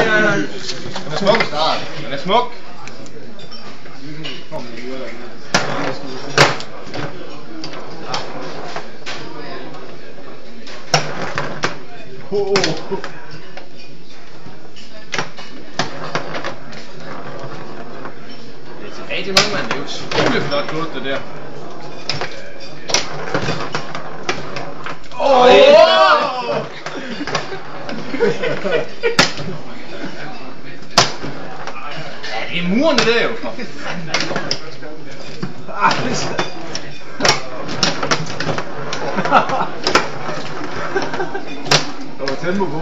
Den er smuk. Den er smuk. Det er tilbage til målmanden. Det er jo utroligt flot gået det der. Ja, det er muren det der jo. Der var tempo på nu.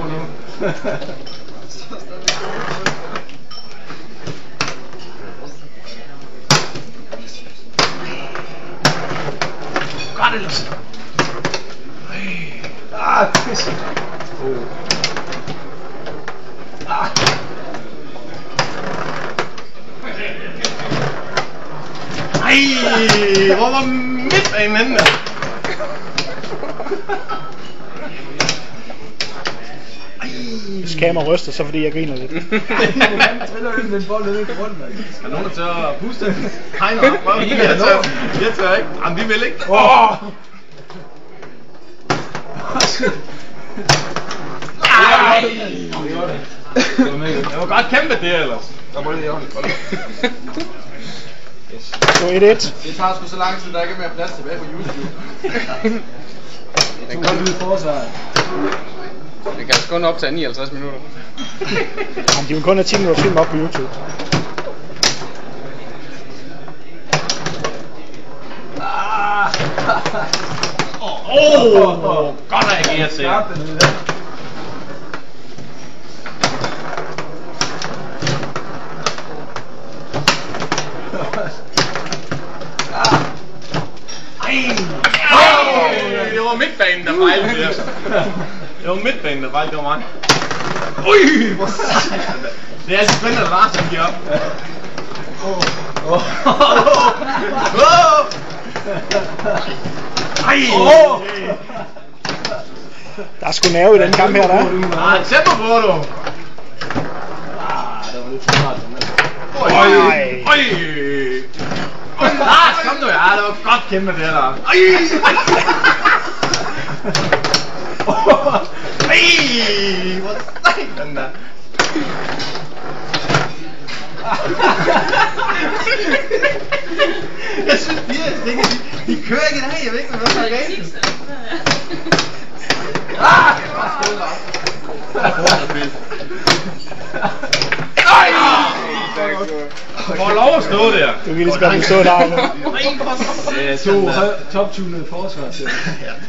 Godt ellers. Pisse. Ej, hvor var midtbanen henne? Hvis kamera ryster, så fordi jeg griner lidt. Han spiller jo med en bold nede i grunden, mand. Er nogen, der tør at puste den? Hej, nej, prøv. Jeg tør ikke. Jamen, vi vil ikke. Det var godt kæmpe det ellers. Der var det i orden. Så 1-1. Det tager sgu så lang tid, der ikke er mere plads tilbage på YouTube. Den kom ud i forsvaret. Det kan kun optage 59 minutter. Jamen, de vil kun have 10 minutter film op på YouTube. Godt reageret til. Det var midtbanen, der fejlede det. Det var midtbanen, der fejlede, det var mig. Ui, hvor sejt. Det er altså spændende, at Lars han giver op. Der er sgu nerve i den kamp her, der. Tempo på, du. Det var lidt for smart. Lars, kom nu, ja, det var godt kæmpe det der. Hvor sejt den der. Jeg synes virkelig, de kører ikke i dag, jeg ved ikke, hvad der er galt. Får lov at stå der. Du kan lige så godt stå der. To top-tunede forsvar.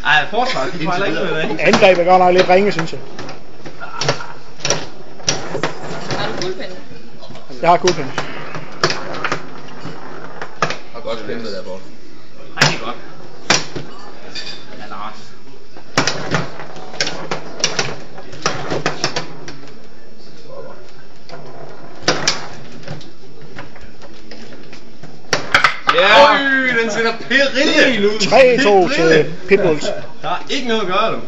Ej, forsvaret, de fejler ikke noget i dag. Angreb er godt nok lidt ringe, synes jeg. Har du guldpinde? Jeg har guldpinde. Og godt spændet der, Borg. Rigtig godt. Ja, Lars. Ja, den sætter perille ud. 3-2 til Pitbulls. Der er ikke noget at gøre, du.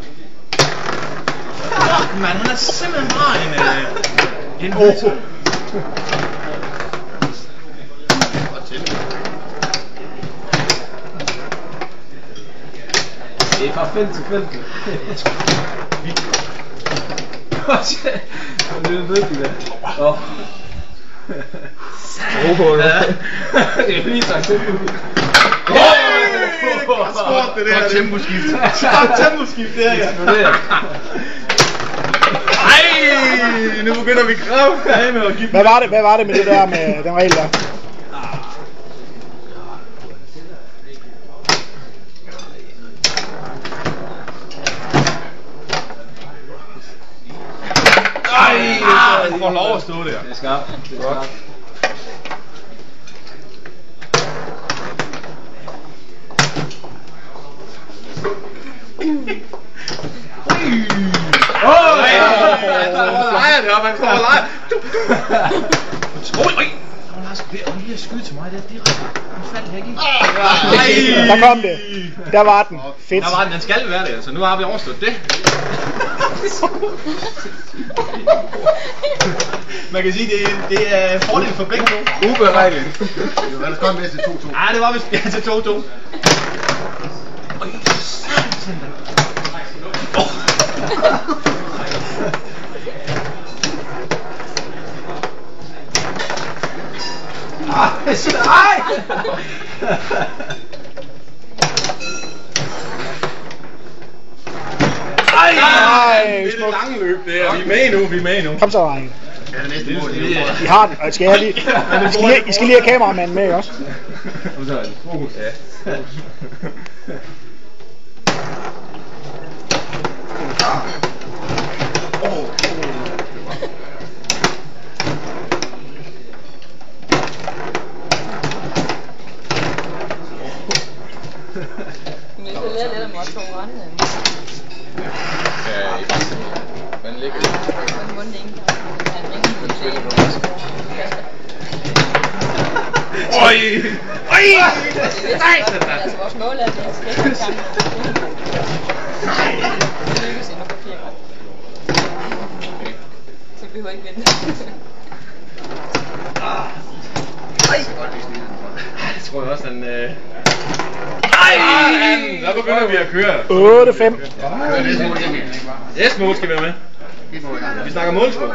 Fuck, man, han er simpelthen bare en højt. Det er fra felt til felt. Det er virkelig det. Det er lige så simpelt. Sport det der. Godt temposkift. Godt temposkift det her. Ej, nu begynder vi kraftedeme at give. Hvad var det med det der med den regel der? Han får lov at stå der. Det er skarpt. Det er skarpt. Lejer det op, han står og lejer. Oj, Lars, han lige at skyde til mig der direkte. Nu faldt jeg ikke i. Der kom det. Der var den. Fedt. Der var den, den skal være det, altså. Nu har vi overstået det. Man kan sige, det er fordel for begge to. Uberegneligt. Det var ellers godt med til 2-2. Ja, det var vist ja, til 2-2. Ej, Det er det lange løb der. Vi er med nu, Kom så, drenge. Ja, det næste mål. I har den, og I skal lige have kameramanden med, ikke også? Kom så, fokus. Ja. Men så lærer lidt om konkurrence. Ja, i Frankrig. Hvordan ligger det? Men munden ikke. Han ringer på Spiller du det. Øj! Øj! Altså vores mål er, at det skal ikke kamp. Det lykkes endnu på 4 gange. Så vi behøver ikke vente. Det tror jeg også, han... Ej! Der begynder vi at køre. 8-5. Det er næste mål, Emil. Næste mål skal være med. Et mål i gang. Vi snakker målscore.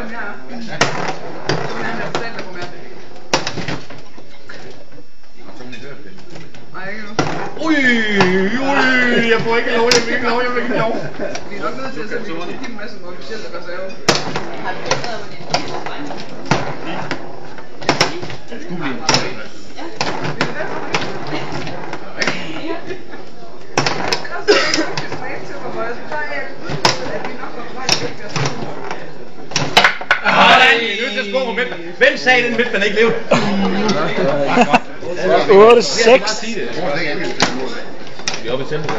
Ui, jeg får ikke lov, jeg vil ikke lov. Vi er nok nødt til at sætte en masse officielle reserve. Har du bedre på din? Skulle blive en Hvordan? Vi er nødt til at score på midten. Hvem sagde den midten ikke levede? 8-6. Vi er oppe i tempo.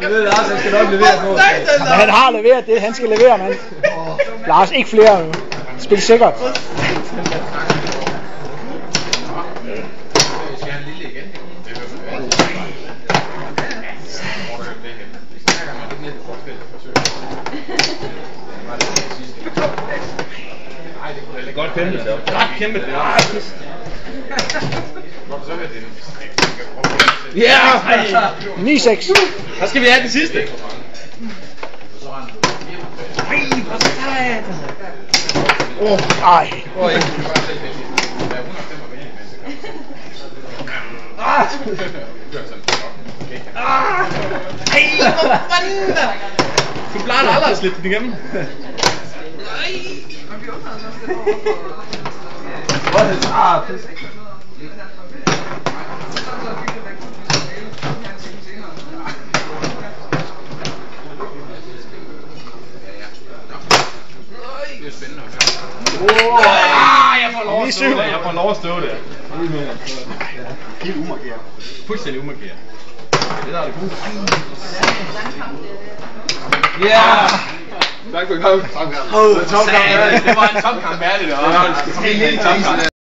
Vi ved, Lars, han skal nok levere et mål. Men han har leveret det, han skal levere, mand. Lars, ikke flere nu. Spil sikkert. Godt kæmpet. Godt kæmpet. Ja! 9-6. Så skal vi have den sidste. Ej. Hvor fanden da? Du plejer aldrig at slippe den igennem. Jeg får lov at stå der. Helt umarkeret. Fuldstændig umarkeret. Det der er det gode. Ja! Tak for i gang. Tomkamp. Det var en tomkamp værdigt. Det var en tomkamp værdigt.